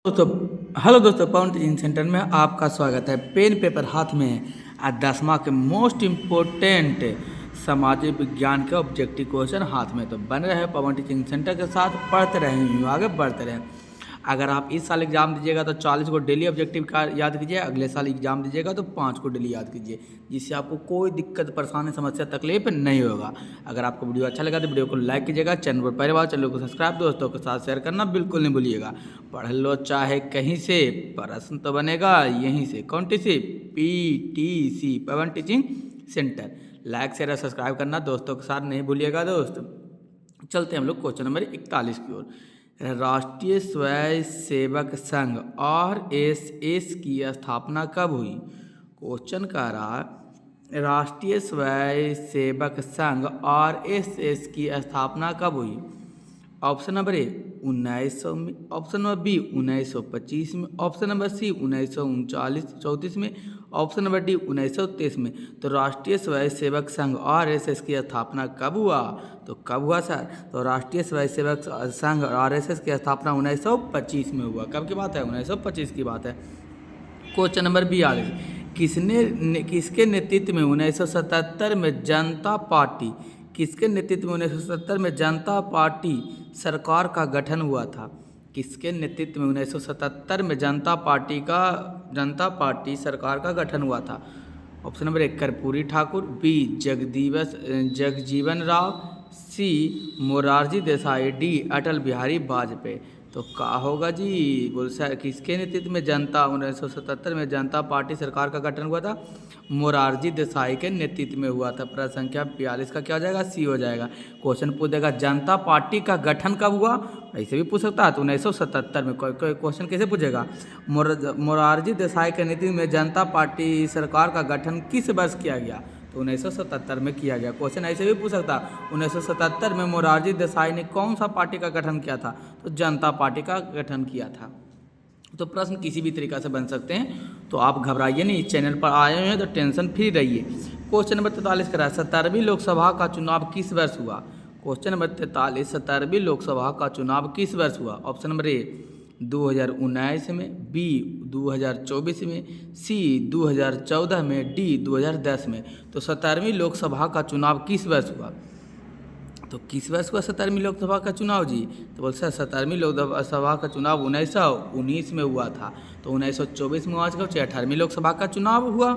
दोस्तों हेलो दोस्तों, पवन teaching centre में आपका स्वागत है। पेन पेपर हाथ में है। आज 10वां के मोस्ट इम्पोर्टेंट सामाजिक विज्ञान के ऑब्जेक्टिव क्वेश्चन हाथ में। तो बने रहे पवन टीचिंग सेंटर के साथ, पढ़ते रहें, यूँ आगे बढ़ते रहें। अगर आप इस साल एग्जाम दीजिएगा तो 40 को डेली ऑब्जेक्टिव का याद कीजिए। अगले साल एग्जाम दीजिएगा तो 5 को डेली याद कीजिए, जिससे आपको कोई दिक्कत, परेशानी, समस्या, तकलीफ नहीं होगा। अगर आपको वीडियो अच्छा लगा तो वीडियो को लाइक कीजिएगा। चैनल पर पहले बार चैनल को सब्सक्राइब, दोस्तों के साथ शेयर करना बिल्कुल नहीं भूलिएगा। पढ़ लो चाहे कहीं से, प्रश्न तो बनेगा यहीं से। कौन सी? PTC, पवन टीचिंग सेंटर। लाइक शेयर और सब्सक्राइब करना दोस्तों के साथ नहीं भूलिएगा दोस्त। चलते हैं हम लोग क्वेश्चन नंबर 41 की ओर। राष्ट्रीय स्वयं सेवक संघ RSS की स्थापना कब हुई? क्वेश्चन कह रहा राष्ट्रीय स्वयं सेवक संघ RSS की स्थापना कब हुई? ऑप्शन नंबर ए 1900 में, ऑप्शन नंबर बी 1925 में, ऑप्शन नंबर सी 1934 में, ऑप्शन नंबर डी 1923 में। तो राष्ट्रीय स्वयं सेवक संघ RSS की स्थापना कब हुआ? तो कब हुआ सर? तो राष्ट्रीय स्वयं सेवक संघ RSS की स्थापना 1925 में हुआ। कब की बात है? 1925 की बात है। क्वेश्चन नंबर 42, किसके नेतृत्व में 1977 में जनता पार्टी, किसके नेतृत्व में 1977 में जनता पार्टी सरकार का गठन हुआ था? किसके नेतृत्व में 1977 में जनता पार्टी सरकार का गठन हुआ था? Option number A Karpoori Thakur, B Jagjivan Rao, C Morarji Desai, D Atal Bihari Vajpayee. तो क्या होगा जी? बोल सर, किसके नेतृत्व में 1977 में जनता पार्टी सरकार का गठन हुआ था? मोरारजी देसाई के नेतृत्व में हुआ था। प्रश्न संख्या 42 का क्या हो जाएगा? सी हो जाएगा। क्वेश्चन पूछ देगा जनता पार्टी का गठन कब हुआ, ऐसे भी पूछ सकता है। तो 1977 में। क्वेश्चन कैसे पूछेगा? मोरारजी देसाई के नेतृत्व में जनता पार्टी सरकार का गठन किस वर्ष किया गया? तो 1977 में किया गया। क्वेश्चन ऐसे भी पूछ सकता, 1977 में मोरारजी देसाई ने कौन सा पार्टी का गठन किया था? तो जनता पार्टी का गठन किया था। तो प्रश्न किसी भी तरीका से बन सकते हैं, तो आप घबराइए नहीं। इस चैनल पर आए हैं तो टेंशन फ्री रहिए। क्वेश्चन नंबर 43 करा, 17वीं लोकसभा का चुनाव किस वर्ष हुआ? क्वेश्चन नंबर 43, 17वीं लोकसभा का चुनाव किस वर्ष हुआ? ऑप्शन नंबर ए 2019 में, बी 2024 में, सी 2014 में, डी 2010 में। तो 17वीं लोकसभा का चुनाव किस वर्ष हुआ? तो किस वर्ष हुआ 17वीं लोकसभा का चुनाव जी? तो बोल सर 17वीं लोकसभा का चुनाव 1919 में हुआ था। तो 1924 में हुआ, 18वीं लोकसभा का चुनाव हुआ।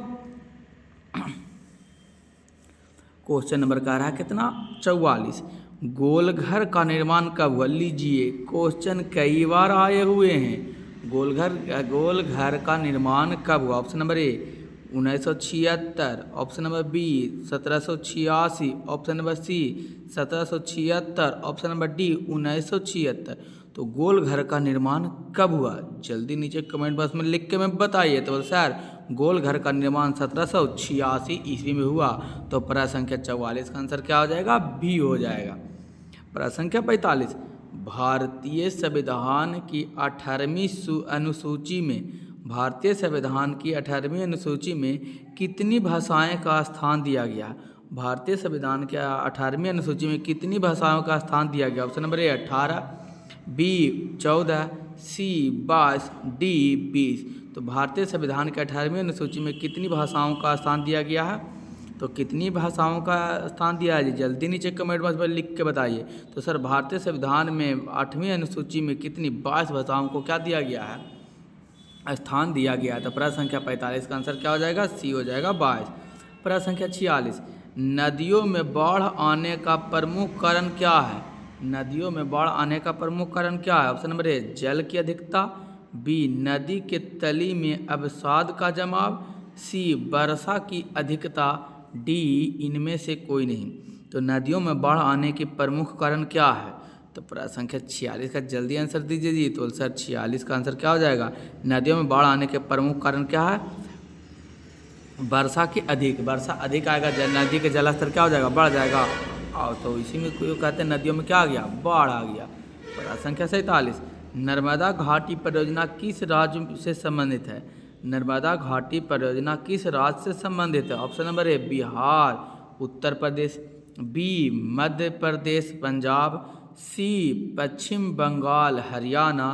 क्वेश्चन नंबर का रहा कितना? 44, गोलघर का निर्माण कब हुआ? लीजिए, क्वेश्चन कई बार आए हुए हैं। गोलघर का निर्माण कब हुआ? Option number A 1976, option number B 1786, option number C 1776, option number D 1976। तो गोलघर का निर्माण कब हुआ? जल्दी नीचे कमेंट बॉक्स में लिख के मैं बताइए। तो सर गोलघर का निर्माण 1786 ईस्वी में हुआ। तो प्रश्न संख्या 44 का आंसर क्या हो जाएगा? बी हो जाएगा। प्रश्न संख्या 45, भारतीय संविधान की 18वीं अनुसूची में, भारतीय संविधान की 18वीं अनुसूची में कितनी भाषाएं का स्थान दिया गया? भारतीय संविधान के 18वीं अनुसूची में कितनी भाषाओं का स्थान दिया गया? Option number A 18, B 14, C 22, D 20। तो भारतीय संविधान के 18वीं अनुसूची में कितनी भाषाओं का स्थान दिया गया है? तो कितनी भाषाओं का स्थान दिया है? जल्दी नीचे कमेंट बॉक्स पर लिख के बताइए। तो सर भारतीय संविधान में 8वीं अनुसूची में कितनी 22 भाषाओं को क्या दिया गया है? स्थान दिया गया। तो प्रश्न संख्या 45 का आंसर क्या हो जाएगा? सी हो जाएगा 22। प्रश्न संख्या 46, नदियों में बाढ़ आने का प्रमुख कारण क्या है? नदियों में बाढ़ आने का प्रमुख कारण क्या है? ऑप्शन नंबर ए जल की अधिकता, बी नदी के तली में अवसाद का जमाव, सी वर्षा की अधिकता, डी इनमें से कोई नहीं। तो नदियों में बाढ़ आने के प्रमुख कारण क्या है? तो प्रश्न संख्या 46 का जल्दी आंसर दीजिए जी। तो सर 46 का आंसर क्या हो जाएगा? नदियों में बाढ़ आने के प्रमुख कारण क्या है? वर्षा अधिक आएगा, नदी के जलस्तर क्या हो जाएगा? बढ़ जाएगा। और तो इसी में कोई कहते हैं नदियों में क्या आ गया? बाढ़ आ गया। प्रश्न संख्या 47, नर्मदा घाटी परियोजना किस राज्य से संबंधित है? नर्मदा घाटी परियोजना किस राज्य से संबंधित है? Option number A Bihar, Uttar Pradesh, B Madhya Pradesh Punjab, C Paschim Bengal Haryana,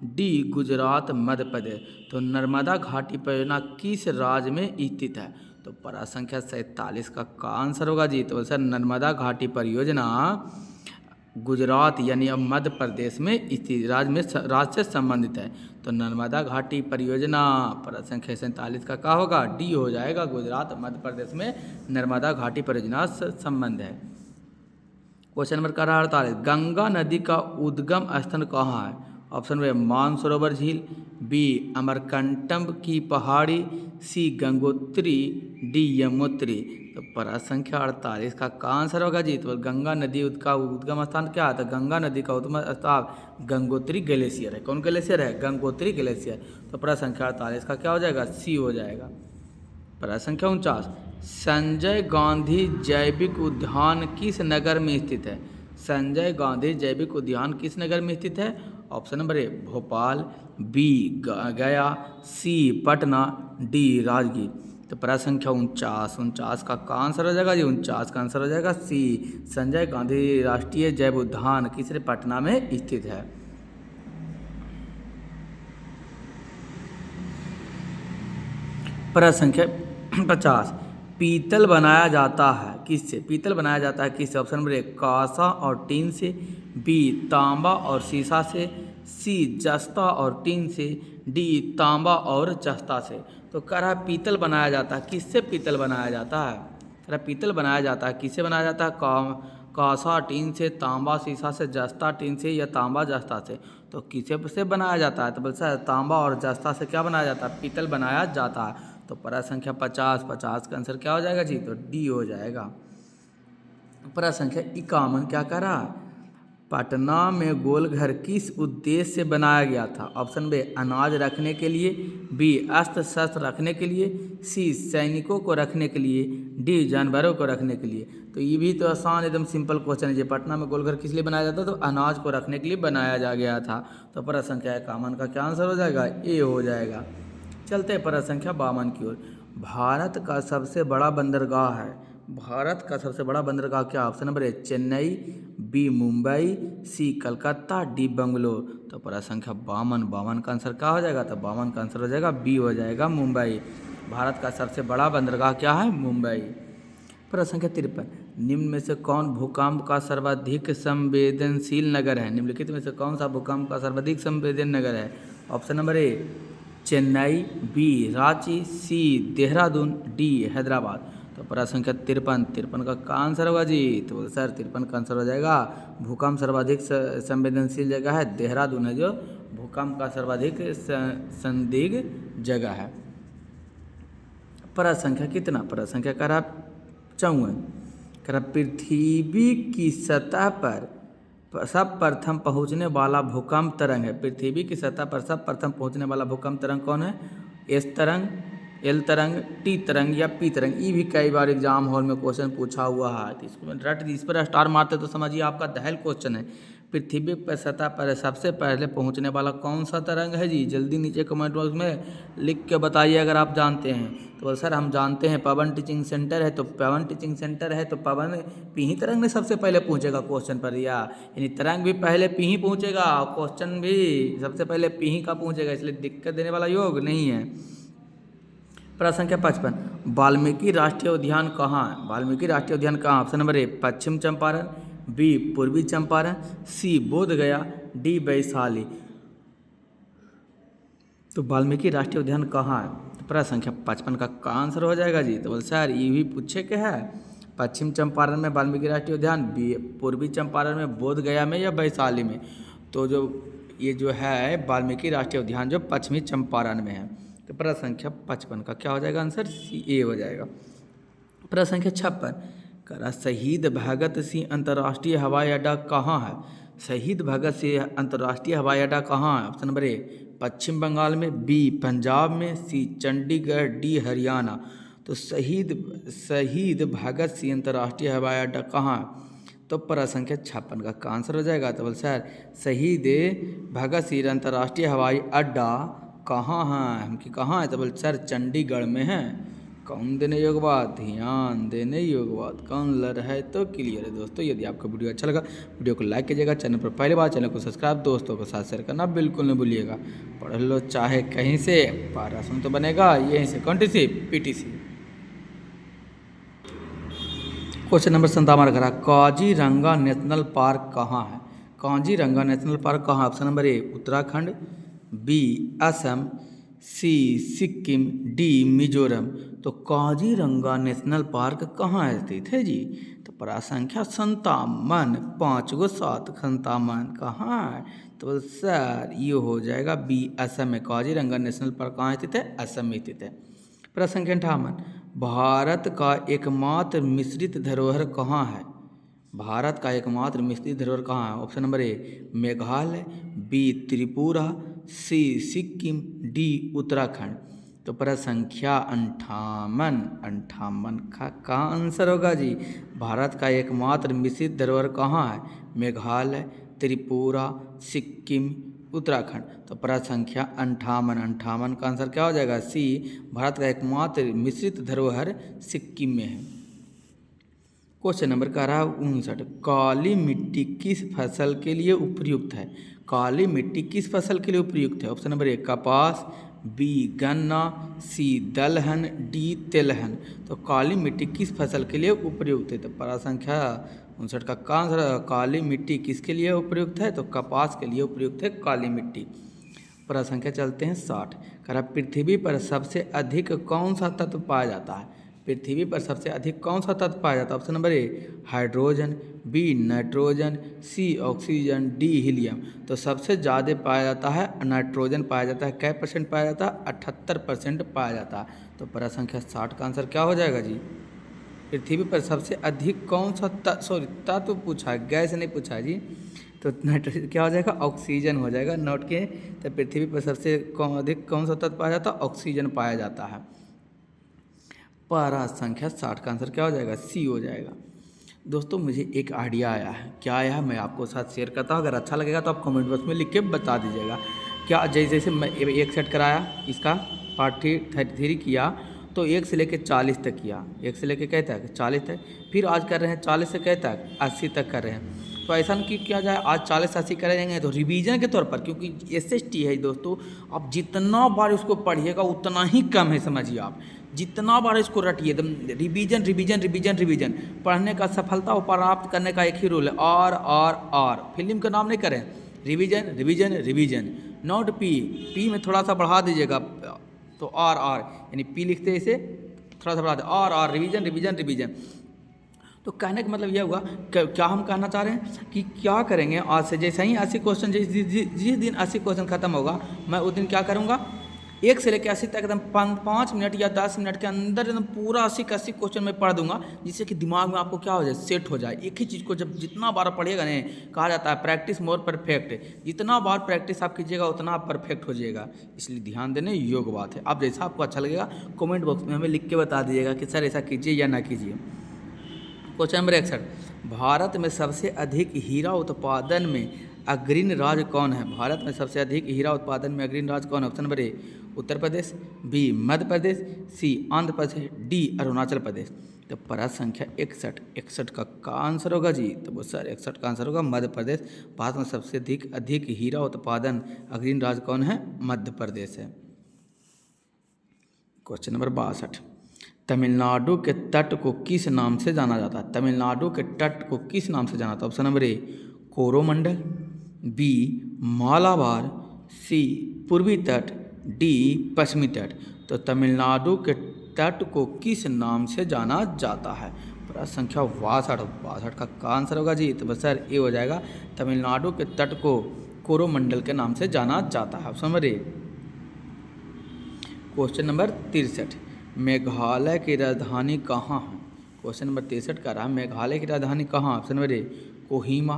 D Gujarat Madhya Pradesh. तो नर्मदा घाटी परियोजना किस राज्य में स्थित है? तो प्रश्न संख्या 47 का आंसर होगा जी। तो सर नर्मदा घाटी परियोजना गुजरात यानी अब मध्य प्रदेश में स्थित राज्य से संबंधित है। तो नर्मदा घाटी परियोजना प्रश्न संख्या 47 का क्या होगा? डी हो जाएगा। गुजरात मध्य प्रदेश में नर्मदा घाटी परियोजना से संबंध है। क्वेश्चन नंबर 48, गंगा नदी का उद्गम स्थल कहाँ है? ऑप्शन में मानसरोवर झील, बी अमरकंटक की पहाड़ी, सी गंगोत्री, डी यमुनोत्री। तो प्रश्न संख्या 48 का आंसर होगा जी। तो गंगा नदी का उद्गम स्थान क्या है? तो गंगा नदी का उद्गम स्थान गंगोत्री ग्लेशियर है। कौन ग्लेशियर है? गंगोत्री ग्लेशियर। तो प्रश्न संख्या 48 का क्या हो जाएगा? सी हो जाएगा। प्रश्न संख्या 49, संजय गांधी जैविक उद्यान किस नगर में स्थित है? संजय गांधी जैविक उद्यान किस नगर में स्थित है? Option number A Bhopal, B Gaya, C Patna, D Rajgir. तो प्रश्न संख्या 49 का आंसर हो जाएगा जी। 49 का आंसर हो जाएगा सी, संजय गांधी राष्ट्रीय जैव उद्यान किस पटना में स्थित है। प्रश्न संख्या 50, पीतल बनाया जाता है किससे? पीतल बनाया जाता है किससे? ऑप्शन नंबर ए कांसा और टीन से, बी तांबा और सीसा से, सी जस्ता और टीन से, डी तांबा और जस्ता से। तो कह रहा है पीतल बनाया जाता है किससे? पीतल बनाया जाता है। कह रहा पीतल बनाया जाता है किससे बनाया जाता है? कांसा टीन से, तांबा सीसा से, जस्ता टीन से या तांबा जस्ता से। तो किसे से बनाया जाता है? तो बोलता है तांबा और जस्ता से क्या बनाया जाता है? पीतल बनाया जाता है। तो प्रश्न संख्या 50 का आंसर क्या हो जाएगा जी? तो डी हो जाएगा। प्रश्न संख्या 51 क्या कह रहा है? पटना में गोलघर किस उद्देश्य से बनाया गया था? ऑप्शन बी अनाज रखने के लिए, बी अस्त्र शस्त्र रखने के लिए, सी सैनिकों को रखने के लिए, डी जानवरों को रखने के लिए। तो ये भी तो आसान एकदम सिंपल क्वेश्चन है जी। पटना में गोलघर किस लिए बनाया जाता? तो अनाज को रखने के लिए बनाया जा गया था। तो प्रश्न संख्या 51 का क्या आंसर हो जाएगा? ए हो जाएगा। चलते हैं प्रश्न संख्या 52 की ओर। भारत का सबसे बड़ा बंदरगाह है। भारत का सबसे बड़ा बंदरगाह क्या? Option number A Chennai, B Mumbai, C Calcutta, D Bangalore. तो प्रश्न संख्या 52 का आंसर क्या हो जाएगा? तो 52 का आंसर हो जाएगा बी हो जाएगा मुंबई। भारत का सबसे बड़ा बंदरगाह क्या है? मुंबई। प्रश्न संख्या 53, निम्न में से कौन भूकंप का सर्वाधिक संवेदनशील नगर है? निम्नलिखित में से कौन सा भूकंप का सर्वाधिक संवेदनशील नगर है? Option number A Chennai, B Ranchi, C Dehradun, D Hyderabad. तो प्रश्न संख्या 53 का आंसर होगा जी। तो सर 53 का आंसर हो जाएगा भूकंप सर्वाधिक संवेदनशील जगह है देहरादून है, जो भूकंप का सर्वाधिक संदिग्ध जगह है। प्रश्न संख्या कितना? प्रश्न संख्या कह रहा 54, कह रहा पृथ्वी की सतह पर सब प्रथम पहुंचने वाला भूकंप तरंग है। पृथ्वी की सतह पर सब प्रथम पहुंचने वाला भूकंप तरंग कौन है? एस तरंग, एल तरंग, टी तरंग या पी तरंग। ये भी कई बार एग्जाम हॉल में क्वेश्चन पूछा हुआ है। तो इसको रट इस पर स्टार मारते तो समझिए आपका दहल क्वेश्चन है। पृथ्वी पर सतह पर सबसे पहले पहुंचने वाला कौन सा तरंग है जी? जल्दी नीचे कमेंट बॉक्स में लिख के बताइए अगर आप जानते हैं। तो सर हम जानते हैं पवन टीचिंग सेंटर है। तो पवन टीचिंग सेंटर है तो पवन पी ही तरंग में सबसे पहले पहुंचेगा क्वेश्चन पर, या यानी तरंग भी पहले पी ही पहुंचेगा, क्वेश्चन भी सबसे पहले पी ही का पहुंचेगा, इसलिए दिक्कत देने वाला योग नहीं है। प्रश्न संख्या 55, वाल्मीकि राष्ट्रीय उद्यान कहाँ है? वाल्मीकि राष्ट्रीय उद्यान कहाँ? Option number A Paschim Champaran, B Purvi Champaran, सी बोध गया, डी वैशाली। तो वाल्मीकि राष्ट्रीय उद्यान कहाँ है? तो प्रश्न संख्या 55 का आंसर हो जाएगा जी। तो बोल सर ये भी पूछे के है पश्चिम चंपारण में वाल्मीकि राष्ट्रीय उद्यान, बी पूर्वी चंपारण में, बोध गया में या वैशाली में। तो जो ये जो है वाल्मीकि राष्ट्रीय उद्यान जो पश्चिमी चंपारण में है। तो प्रश्न संख्या 55 का क्या हो जाएगा आंसर? सी ए हो जाएगा। प्रश्न संख्या 56, करा शहीद भगत सिंह अंतर्राष्ट्रीय हवाई अड्डा कहाँ है? शहीद भगत सिंह अंतर्राष्ट्रीय हवाई अड्डा कहाँ है? ऑप्शन नंबर ए पश्चिम बंगाल में, बी पंजाब में, सी चंडीगढ़, डी हरियाणा। तो शहीद भगत सिंह अंतर्राष्ट्रीय हवाई अड्डा कहाँ है? तो प्रश्न संख्या 56 का आंसर हो जाएगा। तो बोल सर शहीद भगत सिंह अंतर्राष्ट्रीय हवाई अड्डा कहाँ है? हम कि कहाँ है? तो बोल सर चंडीगढ़ में है। कौन देने योग्य बात, ध्यान देने योग्य बात, कौन लड़ है तो क्लियर है। दोस्तों यदि आपको वीडियो अच्छा लगा वीडियो को लाइक कीजिएगा, चैनल पर पहली बार चैनल को सब्सक्राइब, दोस्तों के साथ शेयर करना बिल्कुल नहीं भूलिएगा। पढ़ लो चाहे कहीं से, पारा सुन तो बनेगा यहीं से, कौन सी PTC। Question number 57 Kaziranga national park कहाँ है। काजीरंगा नेशनल पार्क कहाँ, option number A Uttarakhand, B Assam, C Sikkim, D Mizoram. तो काजीरंगा नेशनल पार्क कहाँ स्थित है जी, तो परा संख्या 57, 5 गो 7 57 कहाँ है, तो सर ये हो जाएगा बी असम में। काजीरंगा नेशनल पार्क कहाँ स्थित है, असम में स्थित है। प्रश्न संख्या 58 भारत का एकमात्र मिश्रित धरोहर कहाँ है। भारत का एकमात्र मिश्रित धरोहर कहाँ है, option number A Meghalaya, B Tripura, C Sikkim, D Uttarakhand. तो प्रश्न संख्या 58 का आंसर होगा जी, भारत का एकमात्र मिश्रित धरोहर कहाँ है, मेघालय, त्रिपुरा, सिक्किम, उत्तराखंड। तो प्रश्न संख्या 58 का आंसर क्या हो जाएगा, सी, भारत का एकमात्र मिश्रित धरोहर सिक्किम में है। क्वेश्चन नंबर 59 काली मिट्टी किस फसल के लिए उपयुक्त है। काली मिट्टी किस फसल के लिए उपयुक्त है, ऑप्शन नंबर ए कपास, बी गन्ना, सी दलहन, डी तिलहन। तो काली मिट्टी किस फसल के लिए उपयुक्त है, तो प्रश्न संख्या 59 का आंसर काली मिट्टी किसके लिए उपयुक्त है, तो कपास के लिए उपयुक्त है काली मिट्टी। प्रश्न संख्या चलते हैं 60 पृथ्वी पर सबसे अधिक कौन सा तत्व पाया जाता है। पृथ्वी पर सबसे अधिक कौन सा तत्व पाया जाता है, option number A hydrogen, B nitrogen, C oxygen, D helium. तो सबसे ज़्यादा पाया जाता है नाइट्रोजन पाया जाता है, कै % पाया जाता है, 78% पाया जाता है। तो प्रश्न संख्या 60 का आंसर क्या हो जाएगा जी, पृथ्वी पर सबसे अधिक कौन सा तत्व पूछा है, गैस नहीं पूछा है जी, तो नाइट्रोजन क्या हो जाएगा, ऑक्सीजन हो जाएगा, नोट के। तो पृथ्वी पर सबसे अधिक कौन सा तत्व पाया जाता है, ऑक्सीजन पाया जाता है। प्रश्न संख्या 60 का आंसर क्या हो जाएगा, सी हो जाएगा। दोस्तों मुझे एक आइडिया आया है, क्या आया है मैं आपको साथ शेयर करता हूँ, अगर अच्छा लगेगा तो आप कमेंट बॉक्स में लिख के बता दीजिएगा। क्या जैसे मैं एक सेट कराया, इसका पार्ट 33 किया, तो 1 से लेकर 40 तक किया, 1 से लेकर क्या तक 40 तक, फिर आज कर रहे हैं 40 से क्या तक 80 तक कर रहे हैं। तो ऐसा कि किया जाए, आज 40-80 करेंगे तो रिवीजन के तौर पर, क्योंकि SST है दोस्तों, आप जितना बार इसको पढ़िएगा उतना ही कम है, समझिए आप जितना बार इसको रटिए एकदम रिवीजन रिवीजन रिवीजन रिवीजन। पढ़ने का सफलता और प्राप्त करने का एक ही रूल है, R फिल्म का नाम नहीं करें, revision revision revision, not P में थोड़ा सा बढ़ा दीजिएगा, तो R यानी पी लिखते हैं इसे थोड़ा सा बढ़ा दे, R रिवीजन रिवीजन रिवीजन। तो कहने का मतलब यह हुआ, क्या हम कहना चाह रहे हैं कि क्या करेंगे आज से, जैसे ही 80 क्वेश्चन जिस दिन 80 क्वेश्चन खत्म होगा, मैं उस दिन क्या करूँगा, 1 से लेकर 80 तक एकदम 5 मिनट या 10 मिनट के अंदर एकदम पूरा 80 का 80 क्वेश्चन में पढ़ दूंगा, जिससे कि दिमाग में आपको क्या हो जाए, सेट हो जाए। एक ही चीज़ को जब जितना बार पढ़िएगा नहीं, कहा जाता है प्रैक्टिस मोर परफेक्ट, जितना बार प्रैक्टिस आप कीजिएगा उतना आप परफेक्ट हो जाएगा। इसलिए ध्यान देने योग्य बात है। आप जैसा आपको अच्छा लगेगा कमेंट बॉक्स में हमें लिख के बता दीजिएगा कि सर ऐसा कीजिए या ना कीजिए। क्वेश्चन नंबर 61 भारत में सबसे अधिक हीरा उत्पादन में अग्रणी राज्य कौन है। भारत में सबसे अधिक हीरा उत्पादन में अग्रणी राज्य कौन है, option number A Uttar Pradesh, B Madhya Pradesh, C Andhra Pradesh, D Arunachal Pradesh. तो प्रश्न संख्या 61 का आंसर होगा जी, तो वो सर 61 का आंसर होगा मध्य प्रदेश। भारत में सबसे अधिक हीरा उत्पादन अग्रणी राज्य कौन है, मध्य प्रदेश है। क्वेश्चन नंबर 62 तमिलनाडु के तट को किस नाम से जाना जाता है। तमिलनाडु के तट को किस नाम से जाना जाता है, option number A Coromandel, B Malabar, C पूर्वी तट, डी पश्चिमी तट। तो तमिलनाडु के तट को किस नाम से जाना जाता है। प्रश्न संख्या 62 का आंसर होगा जी, तो बस सर ए हो जाएगा, तमिलनाडु के तट को कोरोमंडल के नाम से जाना जाता है, ऑप्शन नंबर ए। क्वेश्चन नंबर 63 मेघालय की राजधानी कहाँ है। क्वेश्चन नंबर 63 का रहा, मेघालय की राजधानी कहाँ, option number A Kohima,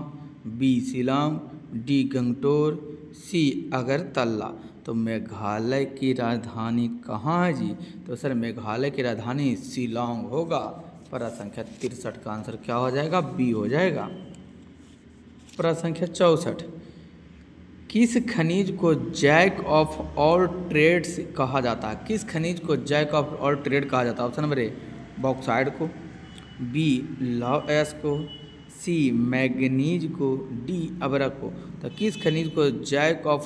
B Shillong, D Gangtok, C Agartala. तो मेघालय की राजधानी कहाँ है जी, तो सर मेघालय की राजधानी शिलांग होगा। प्रश्न संख्या 63 का आंसर क्या हो जाएगा, बी हो जाएगा। प्रश्न संख्या 64 किस खनिज को जैक ऑफ ऑल ट्रेड्स कहा जाता है? किस खनिज को जैक ऑफ ऑल ट्रेड कहा जाता है? ऑप्शन नंबर ए बॉक्साइड को, बी लौह अयस्क को, सी मैग्नीज को, डी अभ्रक को। तो किस खनिज को जैक ऑफ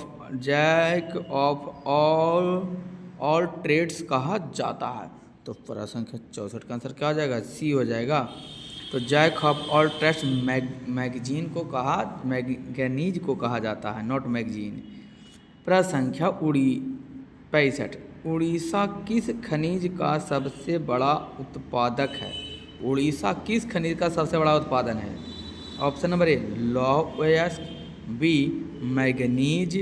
ऑल ट्रेड्स कहा जाता है? तो प्रश्न संख्या 64 का आंसर क्या हो जाएगा? सी हो जाएगा। तो jack of all trades magazine को कहा, मैग्नीज को कहा जाता है, नॉट मैगजीन। प्रश्न संख्या 65, उड़ीसा किस खनिज का सबसे बड़ा उत्पादक है? उड़ीसा किस खनिज का सबसे बड़ा उत्पादन है? ऑप्शन नंबर ए लौह अयस्क, बी मैग्नीज,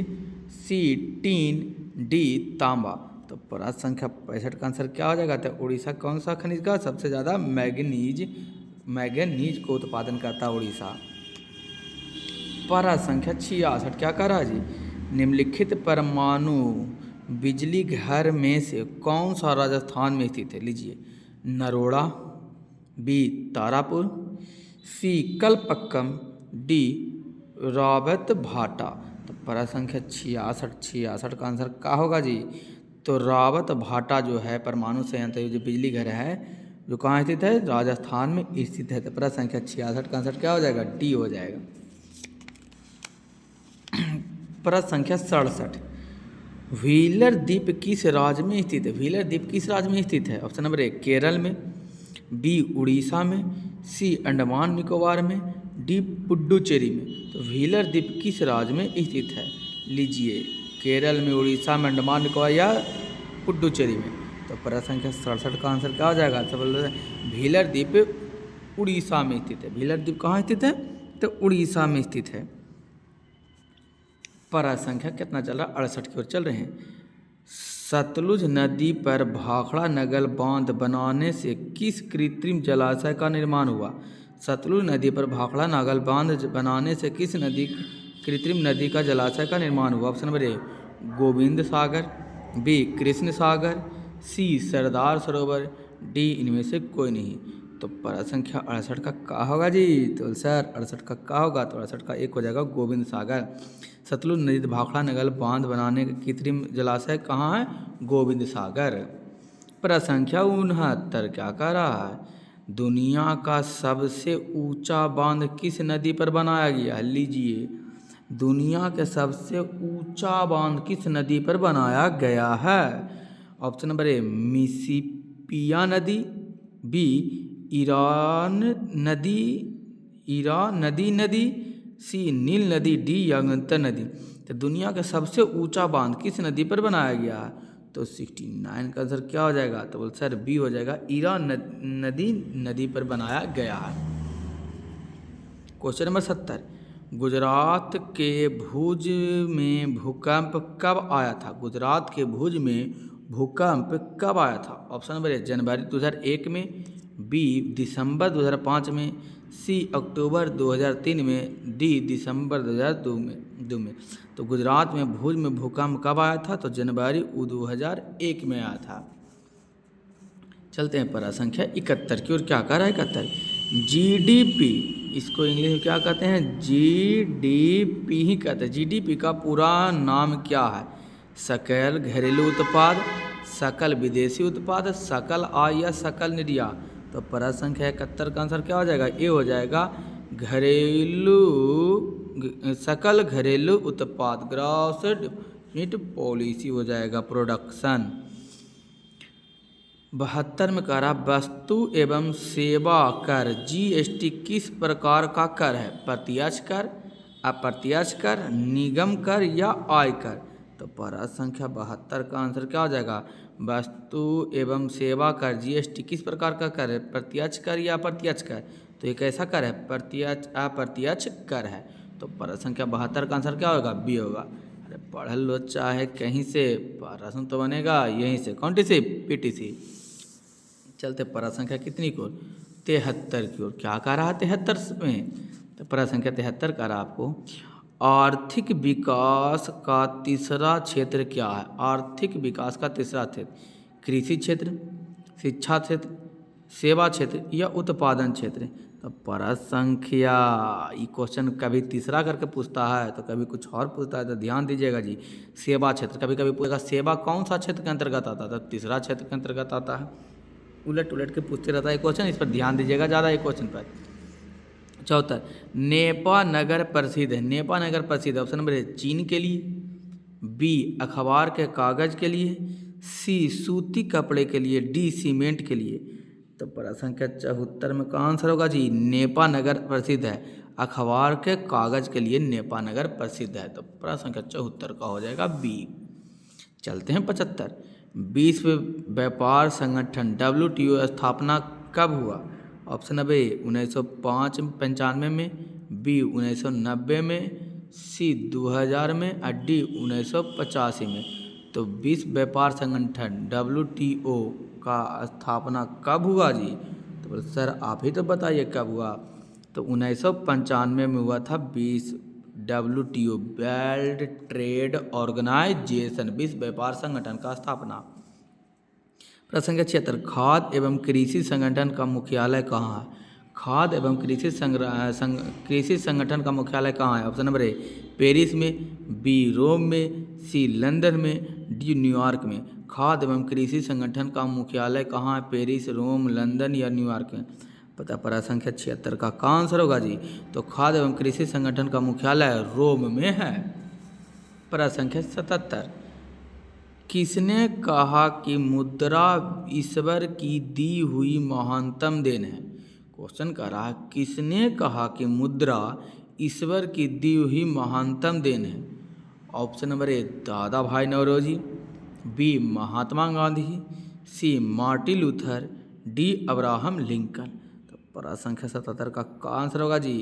सी टीन, डी तांबा। तो प्रश्न संख्या 65 का आंसर क्या हो जाएगा? तो उड़ीसा कौन सा खनिज का सबसे ज़्यादा मैग्नीज को उत्पादन करता है उड़ीसा। प्रश्न संख्या 66 क्या कह रहा है जी? निम्नलिखित परमाणु बिजली घर में से कौन सा राजस्थान में स्थित है? लीजिए, नरोड़ा, बी तारापुर, सी कलपक्कम, डी रावत भाटा। तो प्रश्न संख्या 66 का आंसर क्या होगा जी? तो रावत भाटा जो है परमाणु संयंत्र जो बिजली घर है जो कहाँ स्थित है? राजस्थान में स्थित है। तो प्रश्न संख्या 66 का आंसर क्या हो जाएगा? डी हो जाएगा। प्रश्न संख्या 67, व्हीलर द्वीप किस राज्य में स्थित है? व्हीलर द्वीप किस राज्य में स्थित है? ऑप्शन नंबर ए केरल में, बी उड़ीसा में, सी अंडमान निकोबार में, डी पुडुचेरी में। तो व्हीलर द्वीप किस राज्य में स्थित है? लीजिए, केरल में, उड़ीसा में, अंडमान निकोबार या पुडुचेरी में। तो प्रश्न संख्या 67 का आंसर क्या हो जाएगा? तो बोल रहे व्हीलर द्वीप उड़ीसा में स्थित है। व्हीलर द्वीप कहाँ स्थित है? तो उड़ीसा में स्थित है। प्रश्न संख्या कितना चल रहा है? 68 की ओर चल रहे हैं। सतलुज नदी पर भाखड़ा नगर बांध बनाने से किस कृत्रिम जलाशय का निर्माण हुआ? सतलुज नदी पर भाखड़ा नागल बांध बनाने से किस कृत्रिम नदी का जलाशय का निर्माण हुआ? Option number A Govind Sagar, B Krishna Sagar, C Sardar Sarovar, D इनमें से कोई नहीं। तो प्रश्न संख्या 68 का क्या होगा जी? तो सर 68 का क्या होगा? तो 68 का एक हो जाएगा गोविंद सागर। सतलुज नदी भाखड़ा नगर बांध बनाने का कृत्रिम जलाशय कहाँ है? गोविंद सागर। प्रश्न संख्या 69 क्या कह रहा है? दुनिया का सबसे ऊंचा बांध किस नदी पर बनाया गया है? लीजिए, दुनिया के सबसे ऊंचा बांध किस नदी पर बनाया गया है? ऑप्शन नंबर ए मिसिसिपी नदी, बी ईरान नदी, सी नील नदी, डी यंगंतर नदी। तो दुनिया का सबसे ऊंचा बांध किस नदी पर बनाया गया है? तो 69 का आंसर क्या हो जाएगा? तो बोल सर बी हो जाएगा, ईरान नदी पर बनाया गया है। क्वेश्चन नंबर 70, गुजरात के भुज में भूकंप कब आया था? गुजरात के भुज में भूकंप कब आया था? ऑप्शन नंबर ए जनवरी 2001 में, बी दिसंबर 2005 में, सी अक्टूबर 2003 में, डी दिसंबर 2002 में। तो गुजरात में भुज में भूकंप कब आया था? तो जनवरी 2001 में आया था। चलते हैं प्रश्न संख्या 71 की ओर। क्या कह रहा है 71? जीडीपी, इसको इंग्लिश में क्या कहते हैं? जीडीपी ही कहते हैं। जीडीपी का पूरा नाम क्या है? सकल घरेलू उत्पाद, सकल विदेशी उत्पाद, सकल आय या सकल निर्यात। तो प्रश्न संख्या 71 का आंसर क्या हो जाएगा? ये हो जाएगा सकल घरेलू उत्पाद, ग्रॉस डोमेस्टिक पॉलिसी हो जाएगा, प्रोडक्शन। 72 में कह रहा वस्तु एवं सेवा कर जीएसटी किस प्रकार का कर है? प्रत्यक्ष कर, अप्रत्यक्ष कर, निगम कर या आयकर। तो प्रश्न संख्या 72 का आंसर क्या हो जाएगा? वस्तु एवं सेवा कर जीएसटी किस प्रकार का कर है? प्रत्यक्ष कर या अप्रत्यक्ष कर। तो ये कैसा कर है? अप्रत्यक्ष कर है। तो प्रश्न संख्या 72 का आंसर क्या होगा? बी होगा। अरे पढ़ लो चाहे कहीं से, प्रश्न तो बनेगा यहीं से, कौन सी? पीटीसी। चलते प्रश्न संख्या कितनी की ओर? 73 की ओर। क्या कह रहा है 73 में? तो प्रश्न संख्या 73 कह रहा आपको आर्थिक विकास का तीसरा क्षेत्र क्या है? आर्थिक विकास का तीसरा क्षेत्र कृषि क्षेत्र, शिक्षा क्षेत्र, सेवा क्षेत्र या उत्पादन क्षेत्र। तो प्रश्न संख्या ये क्वेश्चन कभी तीसरा करके पूछता है तो कभी कुछ और पूछता है, तो ध्यान दीजिएगा जी। सेवा क्षेत्र कभी कभी पूछेगा सेवा कौन सा क्षेत्र के अंतर्गत आता है, तो तीसरा क्षेत्र के अंतर्गत आता है। उलट उलट के पूछते रहता है क्वेश्चन, इस पर ध्यान दीजिएगा ज़्यादा ये क्वेश्चन पर। चौथा, नेपा नगर प्रसिद्ध है। नेपा नगर प्रसिद्ध ऑप्शन नंबर है चीन के लिए, बी अखबार के कागज़ के लिए, सी सूती कपड़े के लिए, डी सीमेंट के लिए। तो प्रश्न संख्या 74 में कौन आंसर होगा जी? नेपा नगर प्रसिद्ध है, अखबार के कागज़ के लिए नेपा नगर प्रसिद्ध है। तो प्रश्न संख्या 74 का हो जाएगा बी। चलते हैं 75, विश्व व्यापार संगठन WTO स्थापना कब हुआ? ऑप्शन नंबर ए 1995 में, बी 1990 में, सी 2000 में और डी 1985 में। तो विश्व व्यापार संगठन WTO का स्थापना कब हुआ जी? तो बोले सर आप ही तो बताइए कब हुआ। तो 1995 में हुआ था WTO वर्ल्ड ट्रेड ऑर्गेनाइजेशन, विश्व व्यापार संगठन का स्थापना। प्रश्न संख्या 76, खाद्य एवं कृषि संगठन का मुख्यालय कहाँ है? खाद्य एवं कृषि संगठन का मुख्यालय कहाँ है? ऑप्शन नंबर ए पेरिस में, बी रोम में, सी लंदन में, डी न्यूयॉर्क में। खाद्य एवं कृषि संगठन का मुख्यालय कहाँ है? पेरिस, रोम, लंदन या न्यूयॉर्क में। पता प्रश्न संख्या 76 का कौन आंसर होगा जी? तो खाद्य एवं कृषि संगठन का मुख्यालय रोम में है। प्रश्न संख्या 77, किसने कहा कि मुद्रा ईश्वर की दी हुई महानतम देन है? क्वेश्चन कह रहा है किसने कहा कि मुद्रा ईश्वर की दी हुई महानतम देन है? ऑप्शन नंबर ए दादा भाई Naoroji, B Mahatma Gandhi, C Martin Luther, D Abraham Lincoln. तो प्रश्न संख्या 77 का आंसर होगा जी?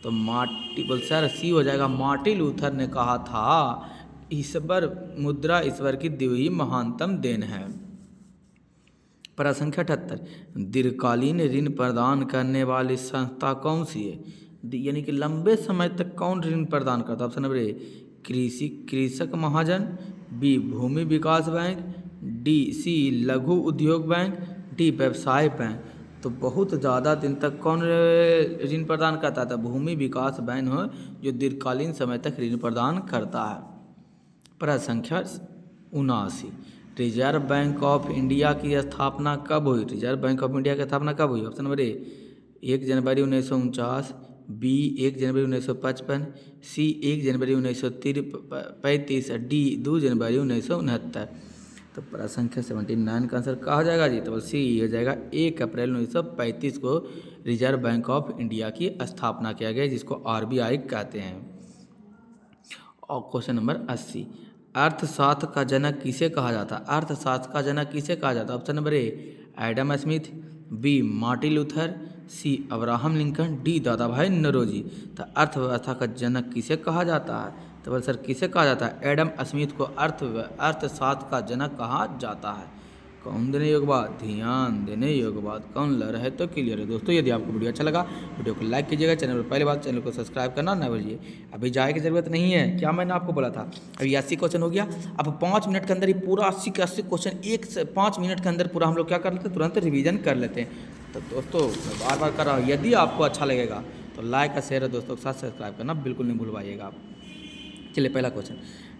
तो सर सी हो जाएगा, मार्टिन लूथर ने कहा था ईश्वर मुद्रा ईश्वर की दी हुई महानतम देन है। प्रश्न संख्या 78, दीर्घकालीन ऋण प्रदान करने वाली संस्था कौन सी है? यानी कि लंबे समय तक कौन ऋण प्रदान करता है? ऑप्शन नंबर ए कृषक महाजन, बी भूमि विकास बैंक, सी लघु उद्योग बैंक, डी व्यवसाय बैंक। तो बहुत ज़्यादा दिन तक कौन ऋण प्रदान करता था? भूमि विकास बैंक हो जो दीर्घकालीन समय तक ऋण प्रदान करता है। प्रश्न संख्या 79, रिजर्व बैंक ऑफ इंडिया की स्थापना कब हुई? रिजर्व बैंक ऑफ इंडिया की स्थापना कब हुई? ऑप्शन नंबर ए 1 जनवरी 1949, बी 1 जनवरी 1955, सी 1 जनवरी 1935, डी 2 जनवरी 1969। तो प्रश्न संख्या 79 का आंसर कहा जाएगा जी? तो सी हो जाएगा 1 अप्रैल 1935 को रिजर्व बैंक ऑफ इंडिया की स्थापना किया गया, जिसको RBI कहते हैं। और क्वेश्चन नंबर 80, अर्थशास्त्र का जनक किसे कहा जाता है? अर्थशास्त्र का जनक किसे कहा जाता है? Option number A Adam Smith, B Martin Luther, C Abraham Lincoln, D दादा भाई नौरोजी। तो अर्थव्यवस्था का जनक किसे कहा जाता है? तो बोले सर किसे कहा जाता है? एडम स्मिथ को अर्थशास्त्र का जनक कहा जाता है। कौन देने योग्य बात? ध्यान देने योग्य बात। कौन लग रहा है तो क्लियर है। दोस्तों यदि आपको वीडियो अच्छा लगा वीडियो को लाइक कीजिएगा, चैनल पर पहली बात चैनल को सब्सक्राइब करना ना भूलिए। अभी जाए की ज़रूरत नहीं है, क्या मैंने आपको बोला था? अभी 80 क्वेश्चन हो गया, अब 5 मिनट के अंदर ही पूरा 80 के 80 क्वेश्चन 5 मिनट के अंदर पूरा हम लोग क्या कर लेते हैं, तुरंत रिविजन कर लेते हैं। तो दोस्तों मैं बार बार कर रहा हूँ, यदि आपको अच्छा लगेगा तो लाइक और शेयर दोस्तों के साथ सब्सक्राइब करना बिल्कुल नहीं भूलवाइएगा आप। चलिए पहला क्वेश्चन,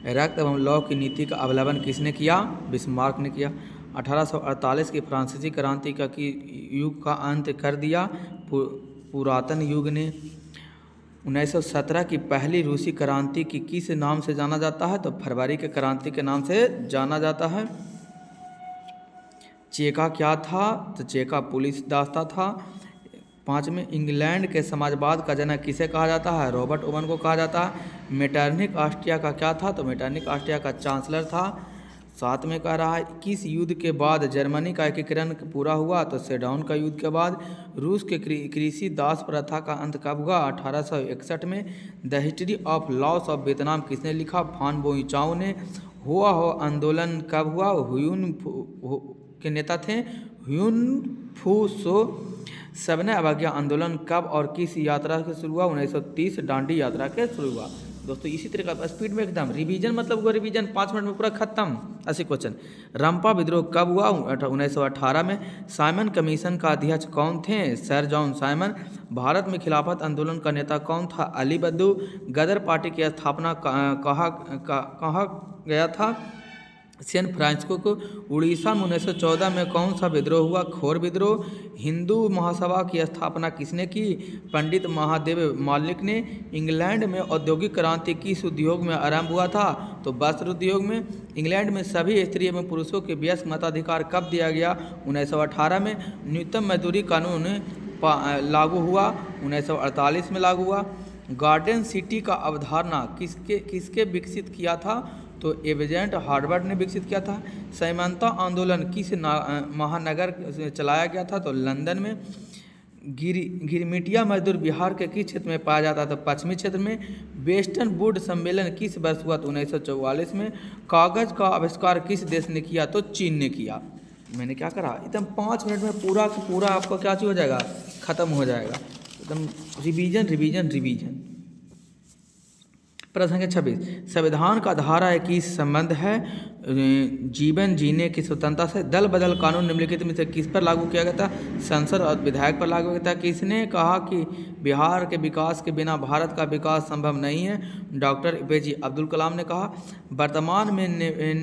रक्त एवं लौह की नीति का अवलंबन किसने किया? बिस्मार्क ने किया। 1848 की फ्रांसीसी क्रांति का युग का अंत कर दिया पुरातन युग ने। 1917 की पहली रूसी क्रांति की किस नाम से जाना जाता है? तो फरवरी के क्रांति के नाम से जाना जाता है। चेका क्या था? तो चेका पुलिस दास्ता था। 5 में इंग्लैंड के समाजवाद का जनक किसे कहा जाता है? रॉबर्ट ओवन को कहा जाता है। मेटरनिक ऑस्ट्रिया का क्या था? तो मेटरनिक ऑस्ट्रिया का चांसलर था। 7 में कह रहा है किस युद्ध के बाद जर्मनी का एकीकरण पूरा हुआ? तो सेडाउन का युद्ध के बाद। रूस के कृषि दास प्रथा का अंत कब हुआ? 1861 में। The history of loss of Vietnam किसने लिखा? फान बोइचाओ ने। हुआ हो आंदोलन कब हुआ? हुयुन के नेता थे हुयुन फू सो। सविनय अवज्ञा आंदोलन कब और किस यात्रा से शुरू हुआ? 1930 दांडी यात्रा के शुरू हुआ। दोस्तों इसी तरह का स्पीड में एकदम रिवीजन, मतलब वो रिवीजन 5 मिनट में पूरा खत्म। ऐसे क्वेश्चन। रंपा विद्रोह कब हुआ? 1918 में। साइमन कमीशन का अध्यक्ष कौन थे? Sir John Simon. भारत में खिलाफत आंदोलन का नेता कौन था? अली बद्दू। गदर पार्टी की स्थापना कहाँ गया था? सैन फ्रांसिस्को को। उड़ीसा में 1914 में कौन सा विद्रोह हुआ? खोर विद्रोह। हिंदू महासभा की स्थापना किसने की? पंडित महादेव मालिक ने। इंग्लैंड में औद्योगिक क्रांति किस उद्योग में आरंभ हुआ था? तो वस्त्र उद्योग में। इंग्लैंड में सभी स्त्री एवं पुरुषों के वयस्क मताधिकार कब दिया गया? 1918 में। न्यूनतम मजदूरी कानून लागू हुआ? 1948 में लागू हुआ। गार्डन सिटी का अवधारणा किसके विकसित किया था? तो एविजेंट हार्वर्ड ने विकसित किया था। सैमनता आंदोलन किस महानगर से चलाया गया था? तो लंदन में। गिरमिटिया मजदूर बिहार के किस क्षेत्र में पाया जाता था? पश्चिमी क्षेत्र में। वेस्टर्न वुड सम्मेलन किस वर्ष हुआ? तो 1944 में। कागज का आविष्कार किस देश ने किया? तो चीन ने किया। मैंने क्या करा, एकदम 5 मिनट में पूरा का पूरा आपका क्या हो जाएगा, खत्म हो जाएगा। एकदम रिवीजन रिवीजन रिवीजन। प्रश्न संख्या 26, संविधान का धारा 21 संबंध है जीवन जीने की स्वतंत्रता से। दल बदल कानून निम्नलिखित में से किस पर लागू किया गया था? संसद और विधायक पर लागू किया था। किसने कहा कि बिहार के विकास के बिना भारत का विकास संभव नहीं है? डॉक्टर एपीजे अब्दुल कलाम ने कहा। वर्तमान में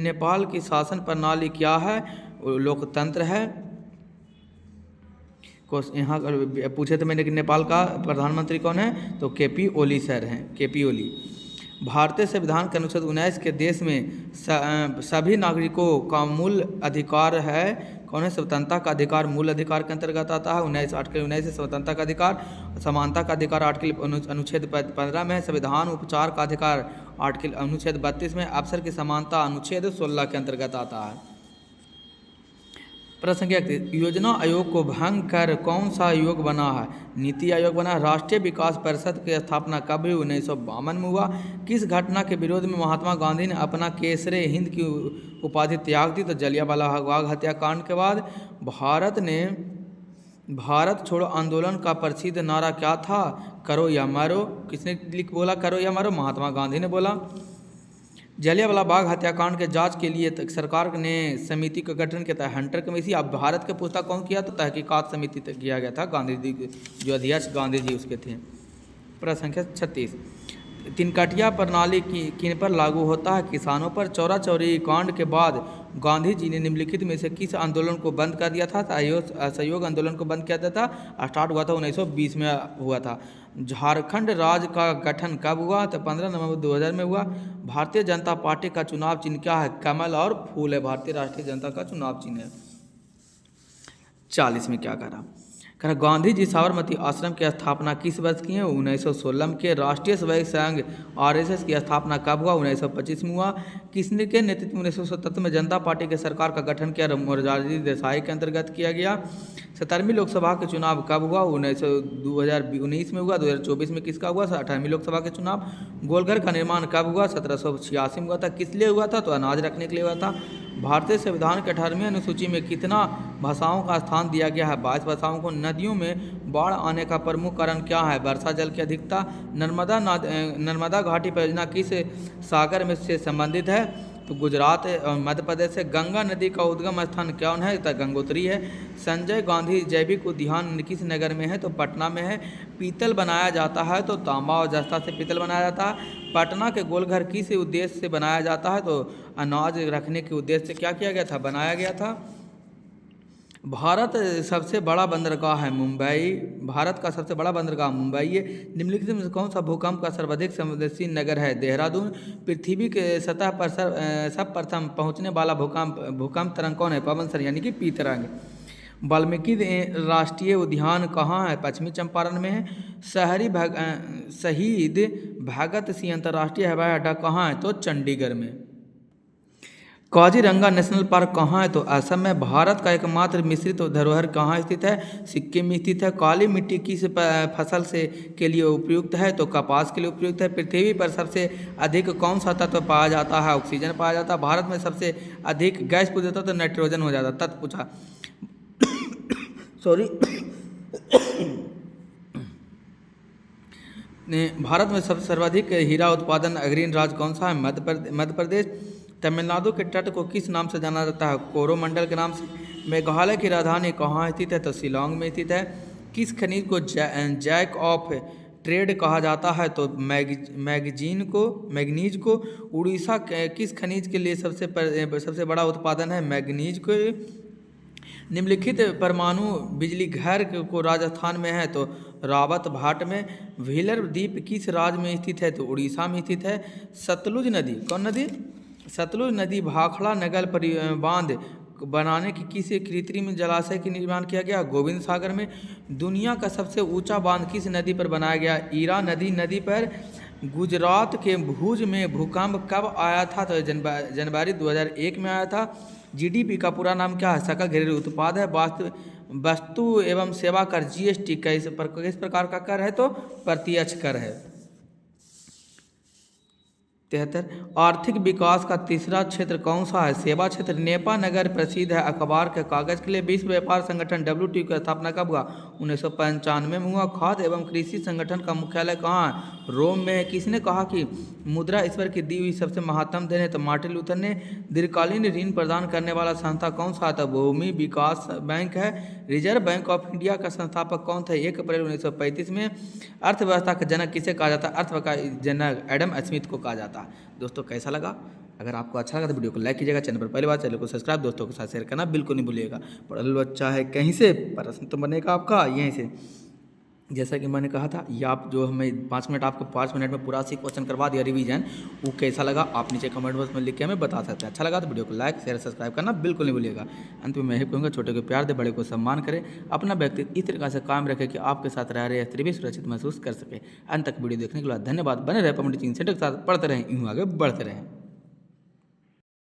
नेपाल की शासन प्रणाली क्या है? लोकतंत्र है। यहाँ पूछे थे मैंने कि नेपाल का प्रधानमंत्री कौन है? तो केपी ओली सर हैं, केपी ओली। भारतीय संविधान के अनुच्छेद 19 के देश में सभी नागरिकों का मूल अधिकार है। कौन है? स्वतंत्रता का अधिकार मूल अधिकार के अंतर्गत आता है। 19 आर्टिकल 19 से स्वतंत्रता का अधिकार, समानता का अधिकार आर्टिकल अनुच्छेद 15 में है। संविधान उपचार का अधिकार आर्टिकल अनुच्छेद 32 में। अवसर की समानता अनुच्छेद 16 के अंतर्गत आता है। प्रश्न संख्या 31, योजना आयोग को भंग कर कौन सा आयोग बना है? नीति आयोग बना है। राष्ट्रीय विकास परिषद की स्थापना कब हुई? 1952 में हुआ। किस घटना के विरोध में महात्मा गांधी ने अपना केसरे हिंद की उपाधि त्याग दी? तो जलियांवाला बाग हत्याकांड के बाद। भारत छोड़ो आंदोलन का प्रसिद्ध नारा क्या था? करो या मरो। किसने बोला करो या मरो? महात्मा गांधी ने बोला। जलियांवाला बाग हत्याकांड के जांच के लिए सरकार ने समिति का गठन किया था, हंटर कमेटी। अब भारत के पूछता कौन किया? तो तहकीकात समिति किया गया था, गांधी जी जो अध्यक्ष गांधी जी उसके थे। प्रश्न संख्या 36, तिनकटिया प्रणाली किन पर लागू होता है? किसानों पर। चौरा चौरी कांड के बाद गांधी जी ने निम्नलिखित में से किस आंदोलन को बंद कर दिया था? असहयोग आंदोलन को बंद किया गया था। स्टार्ट हुआ था 1920 में हुआ था। झारखंड राज्य का गठन कब हुआ? तो 15 नवंबर 2000 में हुआ। भारतीय जनता पार्टी का चुनाव चिन्ह क्या है? कमल और फूल है, भारतीय राष्ट्रीय जनता का चुनाव चिन्ह है। 40 में क्या करा? गांधी जी साबरमती आश्रम की स्थापना किस वर्ष की है? 1916 में के। राष्ट्रीय स्वयं संघ आरएसएस की स्थापना कब हुआ? 1925 में हुआ। किसने के नेतृत्व में 1977 में जनता पार्टी के सरकार का गठन किया? मोरारजी देसाई के अंतर्गत किया गया। 17वीं लोकसभा के चुनाव कब हुआ? 2019 में हुआ। 2024 में किसका हुआ? 18वीं लोकसभा के चुनाव। गोलघर का निर्माण कब हुआ? 1786 में हुआ था। किस लिए हुआ था? तो अनाज रखने के लिए हुआ था। भारतीय संविधान के 18वीं अनुसूची में कितना भाषाओं का स्थान दिया गया है? 22 भाषाओं को। नदियों में बाढ़ आने का प्रमुख कारण क्या है? वर्षा जल की अधिकता। नर्मदा घाटी परियोजना किस सागर में से संबंधित है? तो गुजरात और मध्य प्रदेश से। गंगा नदी का उद्गम स्थान कौन है? तो गंगोत्री है। संजय गांधी जैविक उद्यान किस नगर में है? तो पटना में है। पीतल बनाया जाता है तो तांबा और जस्ता से पीतल बनाया जाता है। पटना के गोलघर किस उद्देश्य से बनाया जाता है? तो अनाज रखने के उद्देश्य से क्या किया गया था? बनाया गया था। भारत सबसे बड़ा बंदरगाह है मुंबई। भारत का सबसे बड़ा बंदरगाह मुंबई है। निम्नलिखित में कौन सा भूकंप का सर्वाधिक संवेदनशील नगर है? देहरादून। पृथ्वी के सतह पर सर्वप्रथम पहुंचने वाला भूकंप तरंग कौन है? पवन सर यानी कि पी तरंग। वाल्मीकि राष्ट्रीय उद्यान कहाँ है? पश्चिमी चंपारण में है। शहीद भगत सिंह अंतर्राष्ट्रीय हवाई अड्डा कहाँ है? तो चंडीगढ़ में। काजीरंगा नेशनल पार्क कहाँ है? तो असम में। भारत का एकमात्र मिश्रित धरोहर कहाँ स्थित है? सिक्किम में स्थित है। काली मिट्टी किस फसल से के लिए उपयुक्त है? तो कपास के लिए उपयुक्त है। पृथ्वी पर सबसे अधिक कौन सा तत्व पाया जाता है? ऑक्सीजन पाया जाता है। भारत में सबसे अधिक गैस पूछ जाता तो नाइट्रोजन हो जाता। तत्व पूछा सॉरी भारत में सबसे सर्वाधिक हीरा उत्पादन अग्रणी राज्य कौन सा है? मध्य प्रदेश। तमिलनाडु के तट को किस नाम से जाना जाता है? कोरोमंडल के नाम से। मेघालय की राजधानी कहाँ स्थित है? तो शिलोंग में स्थित है। किस खनिज को जैक ऑफ ट्रेड कहा जाता है? तो मैग्नीज को। उड़ीसा किस खनिज के लिए सबसे बड़ा उत्पादन है? मैग्नीज को। निम्नलिखित परमाणु बिजली घर को राजस्थान में है? तो रावत भाट में। व्हीलर द्वीप किस राज्य में स्थित है? तो उड़ीसा में स्थित है। सतलुज नदी, कौन नदी? सतलुज नदी भाखड़ा नगर बांध बनाने की किस कृत्रिम जलाशय के निर्माण किया गया? गोविंद सागर में। दुनिया का सबसे ऊंचा बांध किस नदी पर बनाया गया? ईरा नदी पर। गुजरात के भुज में भूकंप कब आया था? तो जनवरी 2001 में आया था। जीडीपी का पूरा नाम क्या है? सकल घरेलू उत्पाद है। वस्तु एवं सेवा कर जीएसटी किस प्रकार का कर है? तो प्रत्यक्ष कर है। 73। आर्थिक विकास का तीसरा क्षेत्र कौन सा है? सेवा क्षेत्र। नेपा नगर प्रसिद्ध है अखबार के कागज के लिए। विश्व व्यापार संगठन WTO की स्थापना कब हुआ? 1995 में हुआ। खाद्य एवं कृषि संगठन का मुख्यालय कहाँ है? रोम में है। किसने कहा कि मुद्रा ईश्वर की दी हुई सबसे महत्तम देन है? तो मार्टिन लूथर ने। दीर्घकालीन ऋण प्रदान करने वाला संस्था कौन सा था? भूमि विकास बैंक है। रिजर्व बैंक ऑफ इंडिया का संस्थापक कौन था? 1 अप्रैल 1935 में। अर्थव्यवस्था का जनक किसे कहा जाता है? अर्थव्यवस्था का जनक एडम स्मिथ को कहा जाता है। दोस्तों कैसा लगा? अगर आपको अच्छा लगा तो वीडियो को लाइक कीजिएगा, चैनल पर पहली बार चैनल को सब्सक्राइब, दोस्तों के साथ शेयर करना बिल्कुल नहीं भूलिएगा। पढ़ल बच्चा है कहीं से, प्रश्न तो बनेगा आपका यहीं से। जैसा कि मैंने कहा था, ये आप जो हमें 5 मिनट में पूरा सी क्वेश्चन करवा दिया रिवीजन, वो कैसा लगा आप नीचे कमेंट बॉक्स में लिख के हमें बता सकते हैं। अच्छा लगा तो वीडियो को लाइक शेयर सब्सक्राइब करना बिल्कुल नहीं भूलिएगा। अंत में मैं ही कहूँगा, छोटे को प्यार दे, बड़े को सम्मान करें, अपना व्यक्तित्व इस तरीके से कायम रखें कि आपके साथ रह रहे स्त्री भी सुरक्षित महसूस कर सके। अंत तक वीडियो देखने के बाद धन्यवाद। बने रहे पब्लिक टीचिंग सेंटर के साथ, पढ़ते रहें, यूँ आगे बढ़ते रहें।